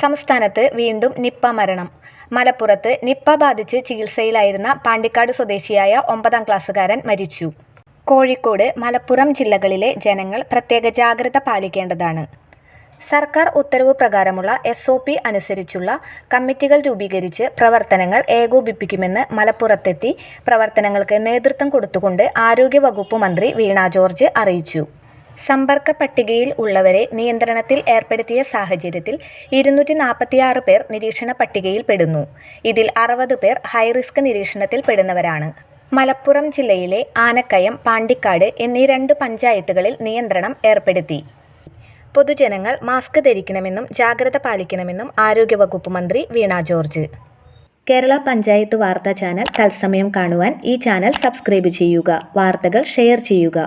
സംസ്ഥാനത്ത് വീണ്ടും നിപ്പ മരണം. മലപ്പുറത്ത് നിപ്പ ബാധിച്ച് ചികിത്സയിലായിരുന്ന പാണ്ടിക്കാട് സ്വദേശിയായ 9ാം ക്ലാസ്സുകാരൻ മരിച്ചു. കോഴിക്കോട്, മലപ്പുറം ജില്ലകളിലെ ജനങ്ങൾ പ്രത്യേക ജാഗ്രത പാലിക്കേണ്ടതാണ്. സർക്കാർ ഉത്തരവ് പ്രകാരമുള്ള SOP അനുസരിച്ചുള്ള കമ്മിറ്റികൾ രൂപീകരിച്ച് പ്രവർത്തനങ്ങൾ ഏകോപിപ്പിക്കുമെന്ന് മലപ്പുറത്തെത്തി പ്രവർത്തനങ്ങൾക്ക് നേതൃത്വം കൊടുത്തുകൊണ്ട് ആരോഗ്യവകുപ്പ് മന്ത്രി വീണ ജോർജ് അറിയിച്ചു. സമ്പർക്ക പട്ടികയിൽ ഉള്ളവരെ നിയന്ത്രണത്തിൽ ഏർപ്പെടുത്തിയ സാഹചര്യത്തിൽ 246 പേർ നിരീക്ഷണ പട്ടികയിൽ പെടുന്നു. ഇതിൽ 60 പേർ ഹൈറിസ്ക് നിരീക്ഷണത്തിൽ പെടുന്നവരാണ്. മലപ്പുറം ജില്ലയിലെ ആനക്കയം, പാണ്ടിക്കാട് എന്നീ 2 പഞ്ചായത്തുകളിൽ നിയന്ത്രണം ഏർപ്പെടുത്തി. പൊതുജനങ്ങൾ മാസ്ക് ധരിക്കണമെന്നും ജാഗ്രത പാലിക്കണമെന്നും ആരോഗ്യവകുപ്പ് മന്ത്രി വീണ ജോർജ്. കേരള പഞ്ചായത്ത് വാർത്താ ചാനൽ തത്സമയം കാണുവാൻ ഈ ചാനൽ സബ്സ്ക്രൈബ് ചെയ്യുക. വാർത്തകൾ ഷെയർ ചെയ്യുക.